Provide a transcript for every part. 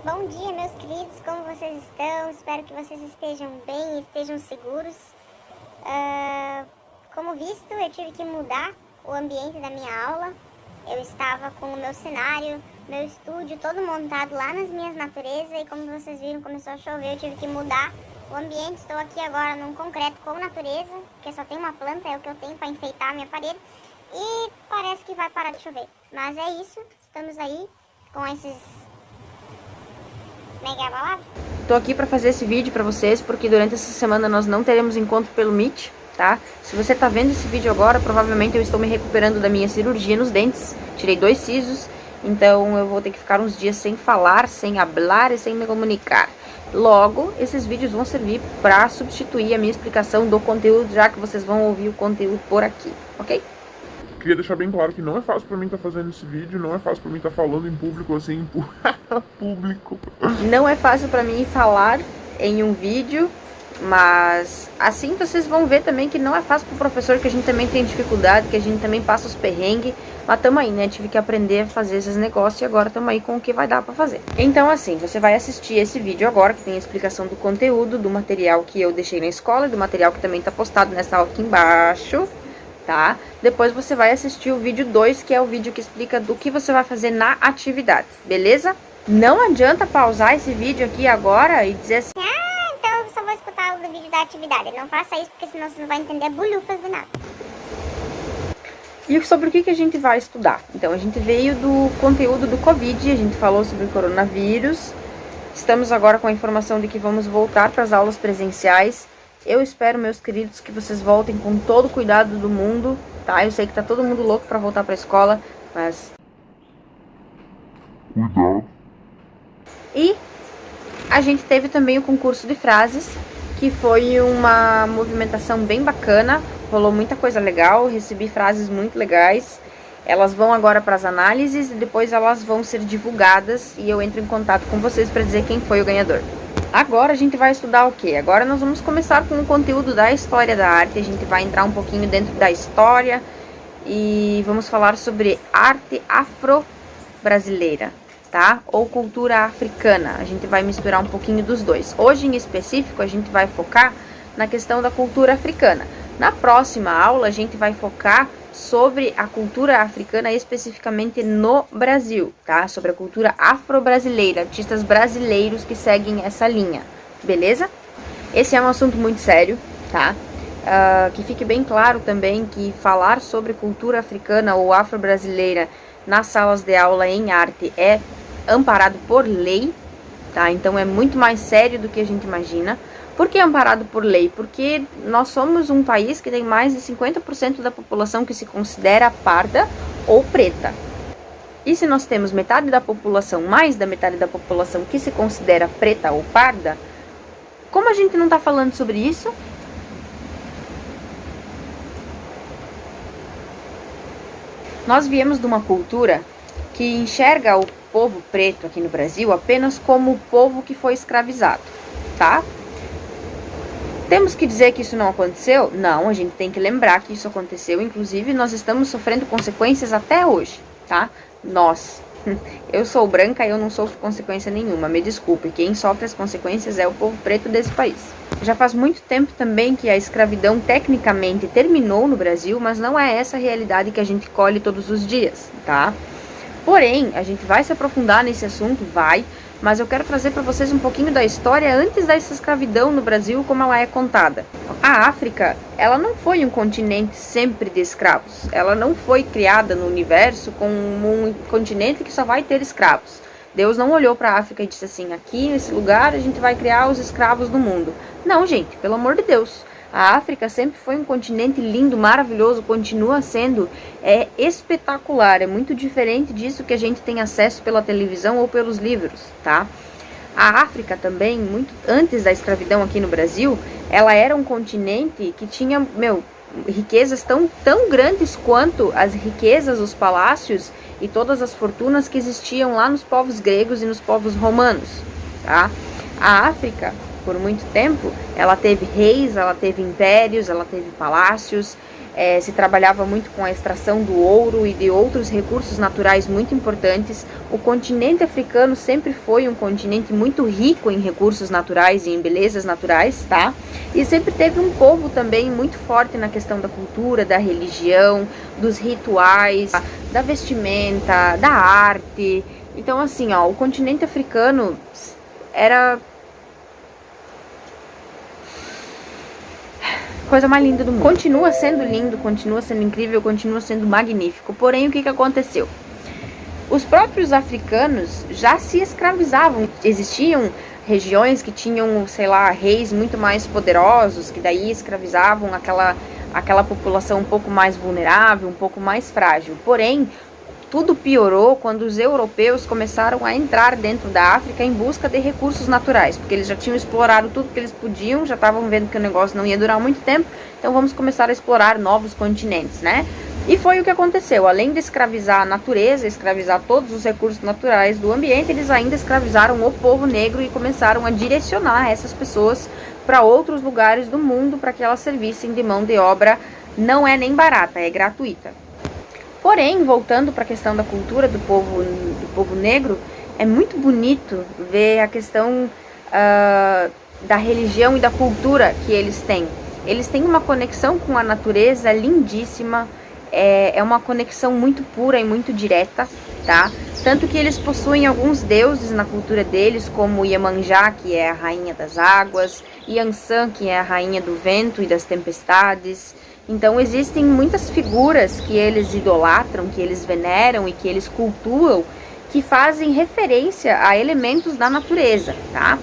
Bom dia, meus queridos, como vocês estão? Espero que vocês estejam bem e estejam seguros. Como visto, eu tive que mudar o ambiente da minha aula. Eu estava com o meu cenário, meu estúdio todo montado lá nas minhas naturezas e como vocês viram, começou a chover, eu tive que mudar o ambiente. Estou aqui agora num concreto com natureza, porque só tem uma planta, é o que eu tenho para enfeitar a minha parede. E parece que vai parar de chover. Mas é isso, estamos aí com esses... Como é que é a palavra? Tô aqui para fazer esse vídeo para vocês, porque durante essa semana nós não teremos encontro pelo Meet, tá? Se você tá vendo esse vídeo agora, provavelmente eu estou me recuperando da minha cirurgia nos dentes. Tirei 2 sisos, então eu vou ter que ficar uns dias sem falar, sem hablar e sem me comunicar. Logo, esses vídeos vão servir para substituir a minha explicação do conteúdo, já que vocês vão ouvir o conteúdo por aqui, ok? Queria deixar bem claro que não é fácil pra mim estar fazendo esse vídeo, não é fácil pra mim estar falando em público assim, em público. Não é fácil pra mim falar em um vídeo, mas assim vocês vão ver também que não é fácil pro professor, que a gente também tem dificuldade, que a gente também passa os perrengues, mas tamo aí, né? Tive que aprender a fazer esses negócios e agora tamo aí com o que vai dar pra fazer. Então assim, você vai assistir esse vídeo agora, que tem a explicação do conteúdo, do material que eu deixei na escola e do material que também tá postado nessa aula aqui embaixo, tá? Depois você vai assistir o vídeo 2, que é o vídeo que explica do que você vai fazer na atividade, beleza? Não adianta pausar esse vídeo aqui agora e dizer assim: então eu só vou escutar o vídeo da atividade. Não faça isso, porque senão você não vai entender bolhufas de nada. e sobre o que a gente vai estudar? Então, a gente veio do conteúdo do Covid, a gente falou sobre o coronavírus. Estamos agora com a informação de que vamos voltar para as aulas presenciais. Eu espero, meus queridos, que vocês voltem com todo o cuidado do mundo, tá? Eu sei que tá todo mundo louco para voltar para a escola, mas... Cuidado. E a gente teve também o concurso de frases, que foi uma movimentação bem bacana, rolou muita coisa legal, recebi frases muito legais. Elas vão agora para as análises e depois elas vão ser divulgadas e eu entro em contato com vocês para dizer quem foi o ganhador. Agora a gente vai estudar o quê? Agora nós vamos começar com o conteúdo da história da arte, a gente vai entrar um pouquinho dentro da história e vamos falar sobre arte afro-brasileira, tá? Ou cultura africana, a gente vai misturar um pouquinho dos dois. Hoje em específico a gente vai focar na questão da cultura africana. Na próxima aula a gente vai focar sobre a cultura africana, especificamente no Brasil, tá? Sobre a cultura afro-brasileira, artistas brasileiros que seguem essa linha, beleza? Esse é um assunto muito sério, tá? Que fique bem claro também que falar sobre cultura africana ou afro-brasileira nas salas de aula em arte é amparado por lei, tá? Então é muito mais sério do que a gente imagina. Por que amparado por lei? Porque nós somos um país que tem mais de 50% da população que se considera parda ou preta. E se nós temos metade da população, mais da metade da população que se considera preta ou parda, como a gente não está falando sobre isso? Nós viemos de uma cultura que enxerga o povo preto aqui no Brasil apenas como o povo que foi escravizado, tá? Temos que dizer que isso não aconteceu? Não, a gente tem que lembrar que isso aconteceu, inclusive nós estamos sofrendo consequências até hoje, tá? Nós. Eu sou branca e eu não sofro consequência nenhuma, me desculpe, quem sofre as consequências é o povo preto desse país. Já faz muito tempo também que a escravidão tecnicamente terminou no Brasil, mas não é essa a realidade que a gente colhe todos os dias, tá? Porém, a gente vai se aprofundar nesse assunto, mas eu quero trazer para vocês um pouquinho da história antes dessa escravidão no Brasil, como ela é contada. A África, ela não foi um continente sempre de escravos. Ela não foi criada no universo como um continente que só vai ter escravos. Deus não olhou para a África e disse assim: aqui nesse lugar a gente vai criar os escravos do mundo. Não, gente, pelo amor de Deus. A África sempre foi um continente lindo, maravilhoso, continua sendo, espetacular, é muito diferente disso que a gente tem acesso pela televisão ou pelos livros, tá? A África também, muito antes da escravidão aqui no Brasil, ela era um continente que tinha, riquezas tão grandes quanto as riquezas, os palácios e todas as fortunas que existiam lá nos povos gregos e nos povos romanos, tá? A África, por muito tempo, ela teve reis, ela teve impérios, ela teve palácios, se trabalhava muito com a extração do ouro e de outros recursos naturais muito importantes. O continente africano sempre foi um continente muito rico em recursos naturais e em belezas naturais, tá? E sempre teve um povo também muito forte na questão da cultura, da religião, dos rituais, da vestimenta, da arte. Então, assim, ó, o continente africano era coisa mais linda do mundo. Continua sendo lindo, continua sendo incrível, continua sendo magnífico. Porém, o que aconteceu? Os próprios africanos já se escravizavam. Existiam regiões que tinham, sei lá, reis muito mais poderosos, que daí escravizavam aquela população um pouco mais vulnerável, um pouco mais frágil. Porém, tudo piorou quando os europeus começaram a entrar dentro da África em busca de recursos naturais, porque eles já tinham explorado tudo que eles podiam, já estavam vendo que o negócio não ia durar muito tempo, então vamos começar a explorar novos continentes, né? E foi o que aconteceu. Além de escravizar a natureza, escravizar todos os recursos naturais do ambiente, eles ainda escravizaram o povo negro e começaram a direcionar essas pessoas para outros lugares do mundo para que elas servissem de mão de obra. Não é nem barata, é gratuita. Porém, voltando para a questão da cultura do povo negro, é muito bonito ver a questão da religião e da cultura que eles têm. Eles têm uma conexão com a natureza lindíssima, é uma conexão muito pura e muito direta, tá? Tanto que eles possuem alguns deuses na cultura deles, como Iemanjá, que é a rainha das águas, Yansan, que é a rainha do vento e das tempestades. Então existem muitas figuras que eles idolatram, que eles veneram e que eles cultuam, que fazem referência a elementos da natureza, tá?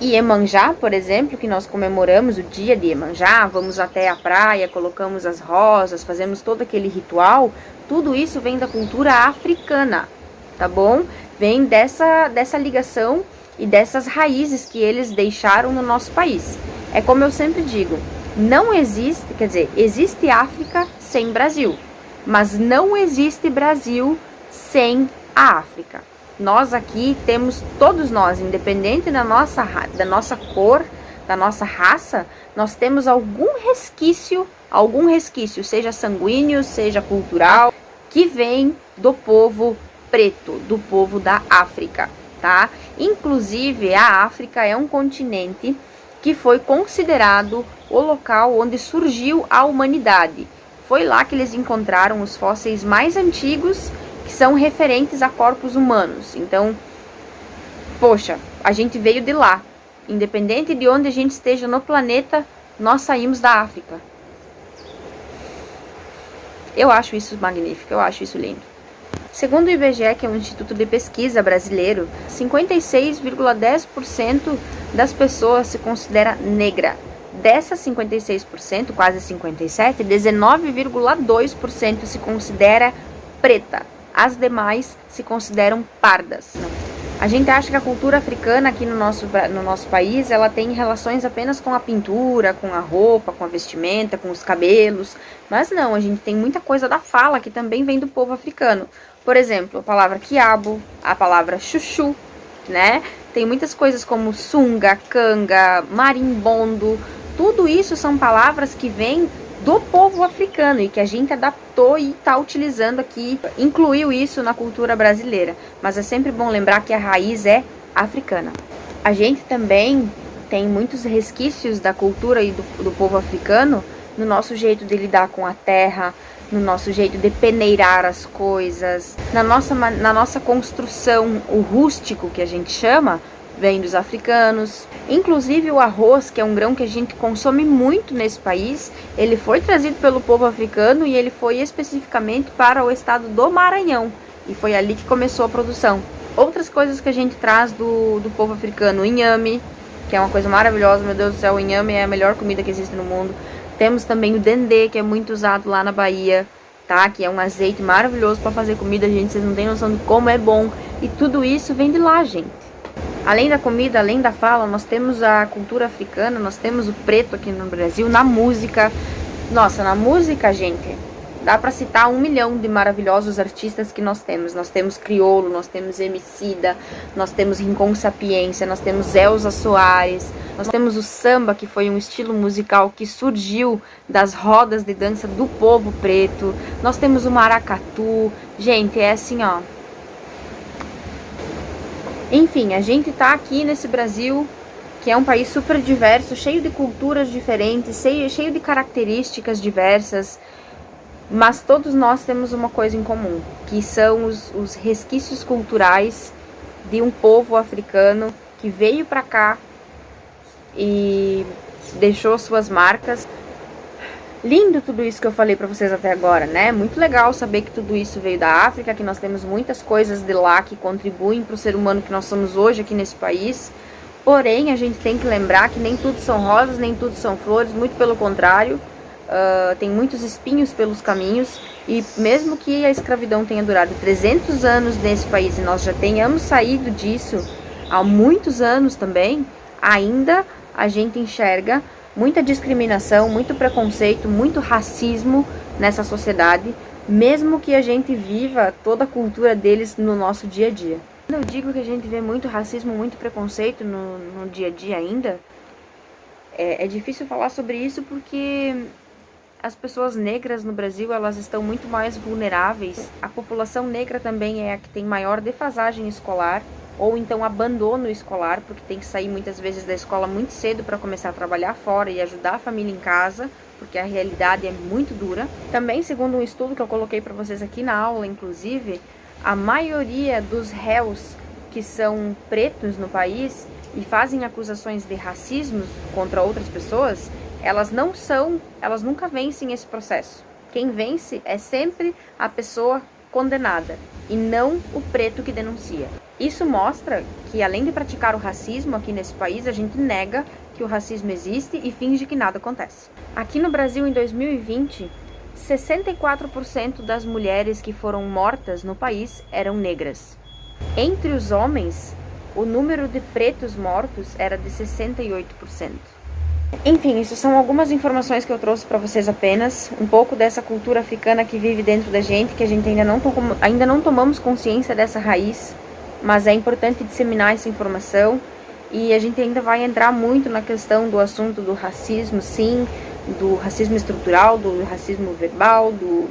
E Iemanjá, por exemplo, que nós comemoramos o dia de Iemanjá, vamos até a praia, colocamos as rosas, fazemos todo aquele ritual, tudo isso vem da cultura africana, tá bom? Vem dessa ligação e dessas raízes que eles deixaram no nosso país. É como eu sempre digo, não existe, quer dizer, existe África sem Brasil, mas não existe Brasil sem a África. Nós aqui temos, todos nós, independente da nossa cor, da nossa raça, nós temos algum resquício, seja sanguíneo, seja cultural, que vem do povo preto, do povo da África, tá? Inclusive, a África é um continente que foi considerado o local onde surgiu a humanidade. Foi lá que eles encontraram os fósseis mais antigos, que são referentes a corpos humanos. Então, poxa, a gente veio de lá. Independente de onde a gente esteja no planeta, nós saímos da África. Eu acho isso magnífico, eu acho isso lindo. Segundo o IBGE, que é um instituto de pesquisa brasileiro, 56,10% das pessoas se considera negra. Dessas 56%, quase 57%, 19,2% se considera preta. As demais se consideram pardas. A gente acha que a cultura africana aqui no nosso país, ela tem relações apenas com a pintura, com a roupa, com a vestimenta, com os cabelos. Mas não, a gente tem muita coisa da fala que também vem do povo africano. Por exemplo, a palavra quiabo, a palavra chuchu, né? Tem muitas coisas como sunga, canga, marimbondo. Tudo isso são palavras que vêm do povo africano e que a gente adaptou e está utilizando aqui, incluiu isso na cultura brasileira. Mas é sempre bom lembrar que a raiz é africana. A gente também tem muitos resquícios da cultura e do povo africano no nosso jeito de lidar com a terra, no nosso jeito de peneirar as coisas, na nossa construção, o rústico que a gente chama, vem dos africanos. Inclusive o arroz, que é um grão que a gente consome muito nesse país, ele foi trazido pelo povo africano e ele foi especificamente para o estado do Maranhão. E foi ali que começou a produção. Outras coisas que a gente traz do povo africano, o inhame, que é uma coisa maravilhosa, meu Deus do céu, o inhame é a melhor comida que existe no mundo. Temos também o dendê, que é muito usado lá na Bahia, tá? Que é um azeite maravilhoso para fazer comida, gente, vocês não têm noção de como é bom. E tudo isso vem de lá, gente. Além da comida, além da fala, nós temos a cultura africana, nós temos o preto aqui no Brasil, na música. Nossa, na música, gente, Dá pra citar 1 milhão de maravilhosos artistas que nós temos. Nós temos Criolo, nós temos Emicida, nós temos Rincon Sapiência, nós temos Elza Soares, nós temos o samba, que foi um estilo musical que surgiu das rodas de dança do povo preto. Nós temos o maracatu. Gente, é assim, ó. Enfim, a gente tá aqui nesse Brasil, que é um país super diverso, cheio de culturas diferentes, cheio de características diversas, mas todos nós temos uma coisa em comum, que são os resquícios culturais de um povo africano que veio pra cá e deixou suas marcas. Lindo tudo isso que eu falei pra vocês até agora, né? Muito legal saber que tudo isso veio da África, que nós temos muitas coisas de lá que contribuem pro ser humano que nós somos hoje aqui nesse país. Porém, a gente tem que lembrar que nem tudo são rosas, nem tudo são flores, muito pelo contrário. Tem muitos espinhos pelos caminhos, e mesmo que a escravidão tenha durado 300 anos nesse país e nós já tenhamos saído disso há muitos anos também, ainda a gente enxerga muita discriminação, muito preconceito, muito racismo nessa sociedade, mesmo que a gente viva toda a cultura deles no nosso dia a dia. Quando eu digo que a gente vê muito racismo, muito preconceito no dia a dia ainda, é difícil falar sobre isso porque as pessoas negras no Brasil, elas estão muito mais vulneráveis. A população negra também é a que tem maior defasagem escolar, ou então abandono escolar, porque tem que sair muitas vezes da escola muito cedo para começar a trabalhar fora e ajudar a família em casa, porque a realidade é muito dura. Também, segundo um estudo que eu coloquei para vocês aqui na aula, inclusive, a maioria dos réus que são pretos no país e fazem acusações de racismo contra outras pessoas, elas nunca vencem esse processo. Quem vence é sempre a pessoa condenada e não o preto que denuncia. Isso mostra que, além de praticar o racismo aqui nesse país, a gente nega que o racismo existe e finge que nada acontece. Aqui no Brasil, em 2020, 64% das mulheres que foram mortas no país eram negras. Entre os homens, o número de pretos mortos era de 68%. Enfim, isso são algumas informações que eu trouxe para vocês apenas, um pouco dessa cultura africana que vive dentro da gente, que a gente ainda não tomamos consciência dessa raiz, mas é importante disseminar essa informação, e a gente ainda vai entrar muito na questão do assunto do racismo, sim, do racismo estrutural, do racismo verbal, do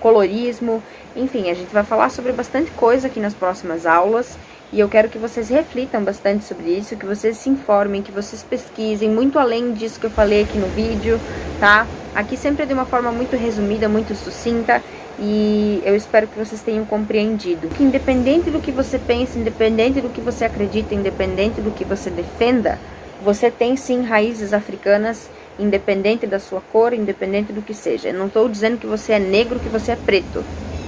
colorismo, enfim, a gente vai falar sobre bastante coisa aqui nas próximas aulas. E eu quero que vocês reflitam bastante sobre isso, que vocês se informem, que vocês pesquisem, muito além disso que eu falei aqui no vídeo, tá? Aqui sempre é de uma forma muito resumida, muito sucinta, e eu espero que vocês tenham compreendido. Que independente do que você pense, independente do que você acredita, independente do que você defenda, você tem sim raízes africanas, independente da sua cor, independente do que seja. Eu não estou dizendo que você é negro, que você é preto,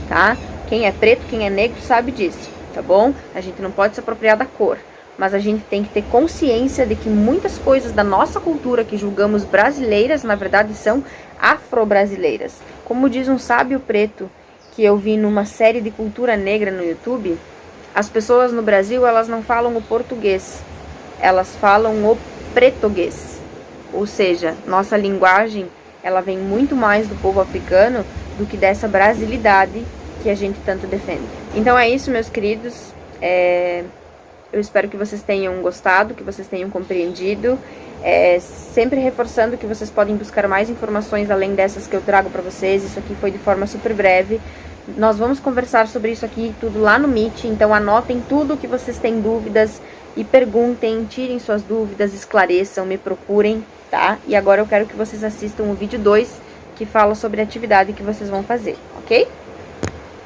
tá? Quem é preto, quem é negro sabe disso. Tá bom? A gente não pode se apropriar da cor, mas a gente tem que ter consciência de que muitas coisas da nossa cultura que julgamos brasileiras, na verdade são afro-brasileiras. Como diz um sábio preto que eu vi numa série de cultura negra no YouTube, as pessoas no Brasil, elas não falam o português, elas falam o pretoguês. Ou seja, nossa linguagem, ela vem muito mais do povo africano do que dessa brasilidade que a gente tanto defende. Então é isso, meus queridos. Eu espero que vocês tenham gostado, que vocês tenham compreendido. Sempre reforçando que vocês podem buscar mais informações além dessas que eu trago para vocês. Isso aqui foi de forma super breve. Nós vamos conversar sobre isso aqui tudo lá no Meet, então anotem tudo que vocês têm dúvidas e perguntem, tirem suas dúvidas, esclareçam, me procurem, tá? E agora eu quero que vocês assistam o vídeo 2, que fala sobre a atividade que vocês vão fazer, ok?